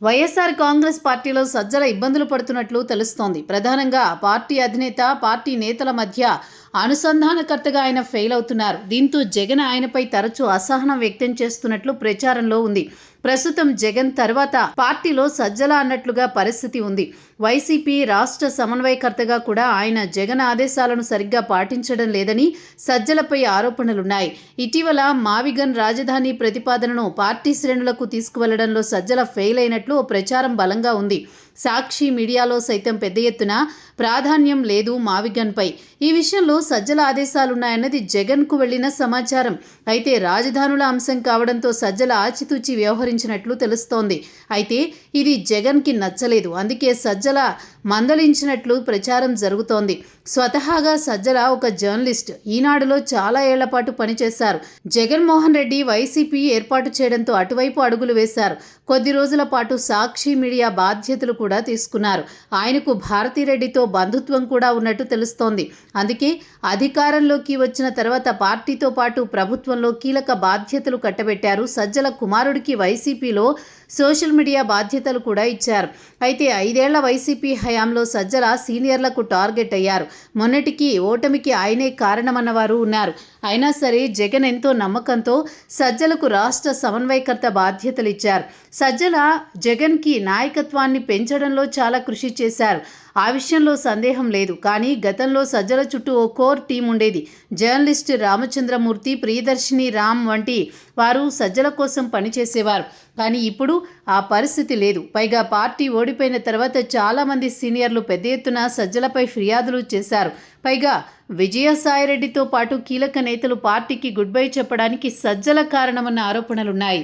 వైఎస్ఆర్ కాంగ్రెస్ పార్టీలో సజ్జల ఇబ్బందులు పడుతున్నట్లు తెలుస్తోంది. ప్రధానంగా పార్టీ అధినేత, పార్టీ నేతల మధ్య అనుసంధానకర్తగా ఆయన ఫెయిల్ అవుతున్నారు. దీంతో జగన్ ఆయనపై తరచూ అసహనం వ్యక్తం చేస్తున్నట్లు ప్రచారంలో ఉంది. ప్రస్తుతం జగన్ తర్వాత పార్టీలో సజ్జల అన్నట్లుగా పరిస్థితి ఉంది. వైసీపీ రాష్ట్ర సమన్వయకర్తగా కూడా ఆయన జగన్ ఆదేశాలను సరిగ్గా పాటించడం లేదని సజ్జలపై ఆరోపణలున్నాయి. ఇటీవల మావిగన్ రాజధాని ప్రతిపాదనను పార్టీ శ్రేణులకు తీసుకువెళ్లడంలో సజ్జల ఫెయిల్ అయినట్లు ఓ ప్రచారం బలంగా ఉంది. సాక్షి మీడియాలో సైతం పెద్ద ఎత్తున ప్రాధాన్యం లేదు మావిగన్పై. ఈ విషయంలో సజ్జల ఆదేశాలున్నాయన్నది జగన్కు వెళ్లిన సమాచారం. అయితే రాజధానుల అంశం కావడంతో సజ్జల ఆచితూచి వ్యవహరించినట్లు తెలుస్తోంది. అయితే ఇది జగన్కి నచ్చలేదు. అందుకే సజ్జల మందలించినట్లు ప్రచారం జరుగుతోంది. స్వతహాగా సజ్జల ఒక జర్నలిస్ట్. ఈనాడులో చాలా ఏళ్ల పాటు పనిచేశారు. జగన్మోహన్ రెడ్డి వైసీపీ ఏర్పాటు చేయడంతో అటువైపు అడుగులు వేశారు. కొద్ది రోజుల పాటు సాక్షి మీడియా బాధ్యతలు కూడా తీసుకున్నారు. ఆయనకు భారతిరెడ్డితో బంధుత్వం కూడా ఉన్నట్టు తెలుస్తోంది. అందుకే అధికారంలోకి వచ్చిన తర్వాత పార్టీతో పాటు ప్రభుత్వంలో కీలక బాధ్యతలు కట్టబెట్టారు. సజ్జల కుమారుడికి వైసీపీలో సోషల్ మీడియా బాధ్యతలు కూడా ఇచ్చారు. అయితే 5 ఏళ్ల వైసీపీ హయాంలో సజ్జల సీనియర్లకు టార్గెట్ అయ్యారు. మొన్నటికి ఓటమికి ఆయనే కారణమన్నవారు ఉన్నారు. అయినా సరే జగన్ ఎంతో నమ్మకంతో సజ్జలకు రాష్ట్ర సమన్వయకర్త బాధ్యతలు ఇచ్చారు. సజ్జల జగన్కి నాయకత్వాన్ని పెంచడంలో చాలా కృషి చేశారు. ఆ విషయంలో సందేహం లేదు. కానీ గతంలో సజ్జల చుట్టూ ఓ కోర్ టీం ఉండేది. జర్నలిస్ట్ రామచంద్రమూర్తి, ప్రియదర్శిని రామ్ వంటి వారు సజ్జల కోసం పనిచేసేవారు. కానీ ఇప్పుడు ఆ పరిస్థితి లేదు. పైగా పార్టీ ఓడిపోయిన తర్వాత చాలామంది సీనియర్లు పెద్ద ఎత్తున సజ్జలపై ఫిర్యాదులు చేశారు. పైగా విజయసాయిరెడ్డితో పాటు కీలక నేతలు పార్టీకి గుడ్ బై చెప్పడానికి సజ్జల కారణమన్న ఆరోపణలున్నాయి.